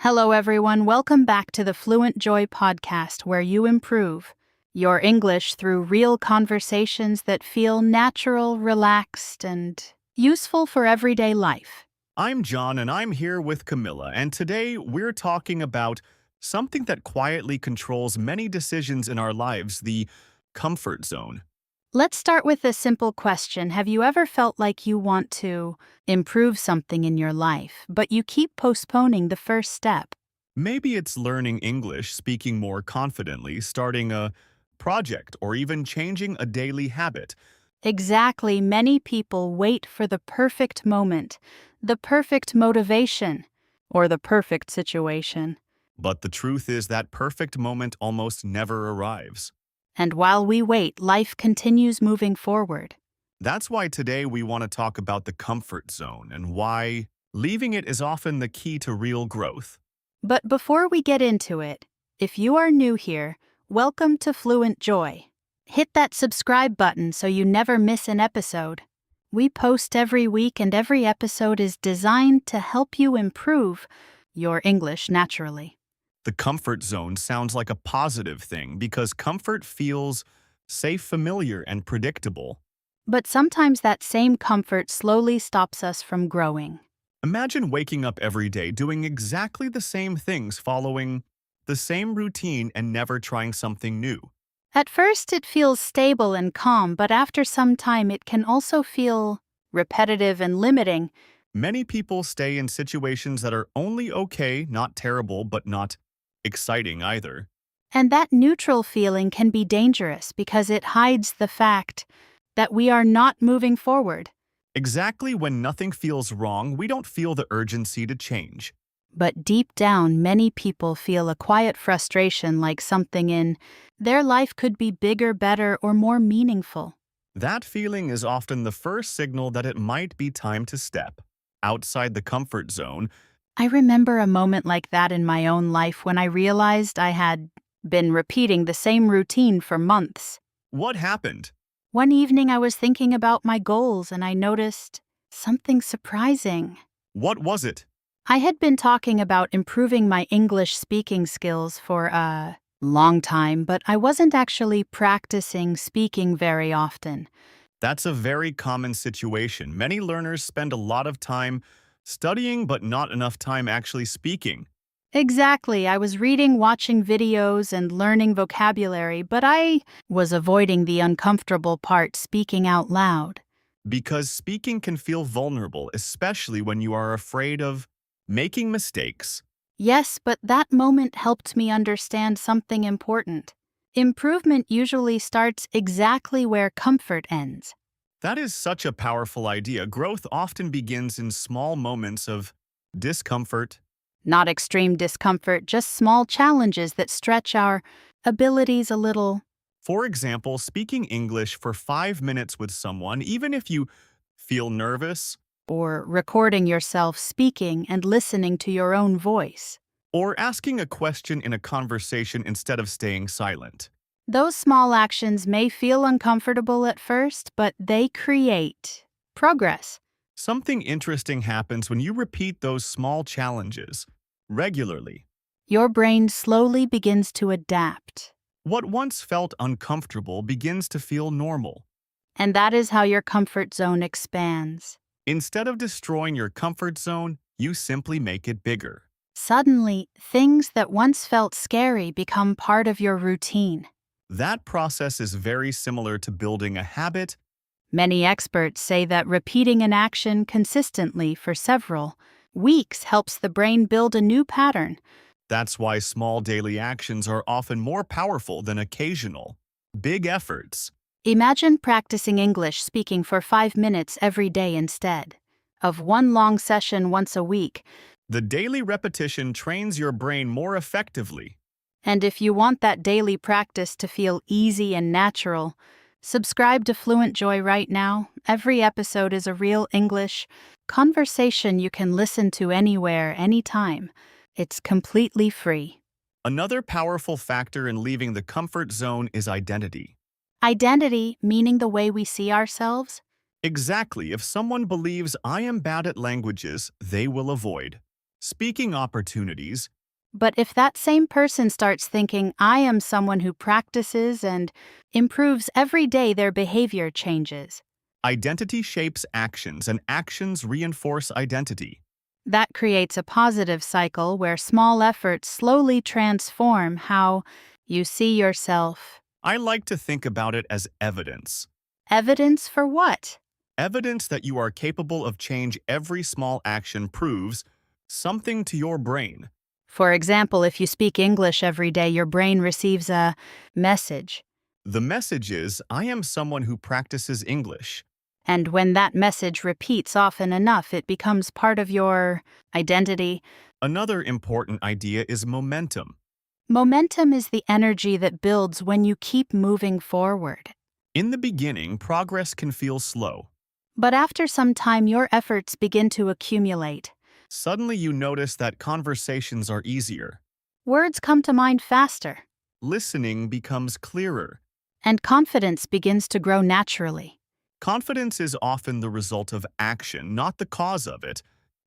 Hello, everyone. Welcome back to the FluentJoy Podcast, where you improve your English through real conversations that feel natural, relaxed, and useful for everyday life. I'm John, and I'm here with Camila, and today we're talking about something that quietly controls many decisions in our lives, the comfort zone. Let's start with a simple question. Have you ever felt like you want to improve something in your life, but you keep postponing the first step? Maybe it's learning English, speaking more confidently, starting a project, or even changing a daily habit. Exactly. Many people wait for the perfect moment, the perfect motivation, or the perfect situation. But the truth is that perfect moment almost never arrives. And while we wait, life continues moving forward. That's why today we want to talk about the comfort zone and why leaving it is often the key to real growth. But before we get into it, if you are new here, welcome to FluentJoy. Hit that subscribe button so you never miss an episode. We post every week, and every episode is designed to help you improve your English naturally. The comfort zone sounds like a positive thing because comfort feels safe, familiar, and predictable. But sometimes that same comfort slowly stops us from growing. Imagine waking up every day doing exactly the same things, following the same routine and never trying something new. At first, it feels stable and calm, but after some time, it can also feel repetitive and limiting. Many people stay in situations that are only okay, not terrible, but not exciting either. And that neutral feeling can be dangerous because it hides the fact that we are not moving forward. Exactly when nothing feels wrong, we don't feel the urgency to change. But deep down, many people feel a quiet frustration, like something in their life could be bigger, better, or more meaningful. That feeling is often the first signal that it might be time to step outside the comfort zone. I remember a moment like that in my own life when I realized I had been repeating the same routine for months. What happened? One evening, I was thinking about my goals and I noticed something surprising. What was it? I had been talking about improving my English speaking skills for a long time, but I wasn't actually practicing speaking very often. That's a very common situation. Many learners spend a lot of time studying, but not enough time actually speaking. Exactly. I was reading, watching videos, and learning vocabulary, but I was avoiding the uncomfortable part, speaking out loud. Because speaking can feel vulnerable, especially when you are afraid of making mistakes. Yes, but that moment helped me understand something important. Improvement usually starts exactly where comfort ends. That is such a powerful idea. Growth often begins in small moments of discomfort. Not extreme discomfort, just small challenges that stretch our abilities a little. For example, speaking English for 5 minutes with someone, even if you feel nervous, Or recording yourself speaking and listening to your own voice. or asking a question in a conversation instead of staying silent. Those small actions may feel uncomfortable at first, but they create progress. Something interesting happens when you repeat those small challenges regularly. Your brain slowly begins to adapt. What once felt uncomfortable begins to feel normal. And that is how your comfort zone expands. Instead of destroying your comfort zone, you simply make it bigger. Suddenly, things that once felt scary become part of your routine. That process is very similar to building a habit. Many experts say that repeating an action consistently for several weeks helps the brain build a new pattern. That's why small daily actions are often more powerful than occasional, big efforts. Imagine practicing English speaking for 5 minutes every day instead of one long session once a week. The daily repetition trains your brain more effectively. And if you want that daily practice to feel easy and natural, subscribe to FluentJoy right now. Every episode is a real English conversation you can listen to anywhere, anytime. It's completely free. Another powerful factor in leaving the comfort zone is identity. Identity, meaning the way we see ourselves. Exactly. If someone believes I am bad at languages, they will avoid speaking opportunities. But if that same person starts thinking, I am someone who practices and improves every day, their behavior changes. Identity shapes actions, and actions reinforce identity. That creates a positive cycle where small efforts slowly transform how you see yourself. I like to think about it as evidence. Evidence for what? Evidence that you are capable of change. Every small action proves something to your brain. For example, if you speak English every day, your brain receives a message. The message is, I am someone who practices English. And when that message repeats often enough, it becomes part of your identity. Another important idea is momentum. Momentum is the energy that builds when you keep moving forward. In the beginning, progress can feel slow. But after some time, your efforts begin to accumulate. Suddenly you notice that conversations are easier. Words come to mind faster, Listening becomes clearer. and confidence begins to grow naturally. Confidence is often the result of action, not the cause of it.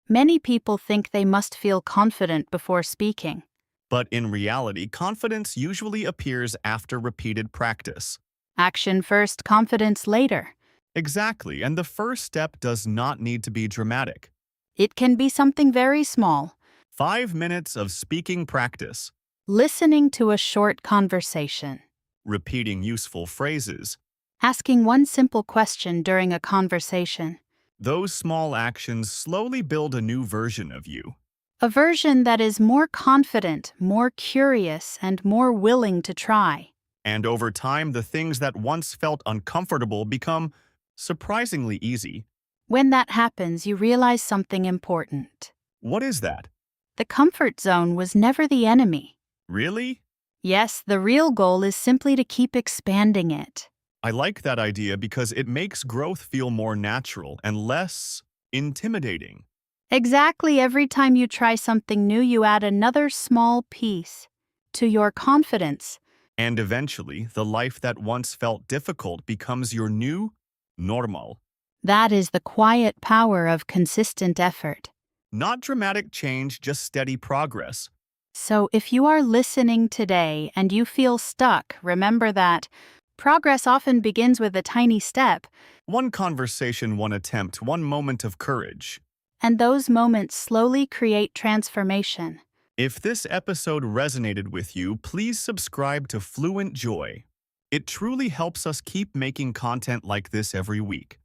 Many people think they must feel confident before speaking. But in reality, confidence usually appears after repeated practice. Action first, confidence later. Exactly, and the first step does not need to be dramatic. It can be something very small. 5 minutes of speaking practice, Listening to a short conversation. repeating useful phrases. Asking one simple question during a conversation. Those small actions slowly build a new version of you. A version that is more confident, more curious, and more willing to try. And over time, the things that once felt uncomfortable become surprisingly easy. When that happens, you realize something important. What is that? The comfort zone was never the enemy. Really? Yes, the real goal is simply to keep expanding it. I like that idea because it makes growth feel more natural and less intimidating. Exactly, every time you try something new, you add another small piece to your confidence. And eventually, the life that once felt difficult becomes your new normal. That is the quiet power of consistent effort. Not dramatic change, just steady progress. So if you are listening today and you feel stuck, remember that progress often begins with a tiny step, One conversation, one attempt, one moment of courage. and those moments slowly create transformation. If this episode resonated with you, please subscribe to FluentJoy. It truly helps us keep making content like this every week.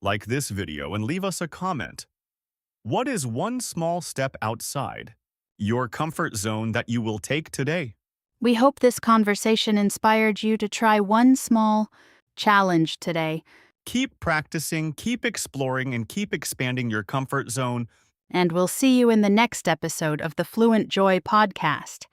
Like this video and leave us a comment. What is one small step outside your comfort zone that you will take today? We hope this conversation inspired you to try one small challenge today, Keep practicing, keep exploring, and keep expanding your comfort zone. and we'll see you in the next episode of the FluentJoy Podcast.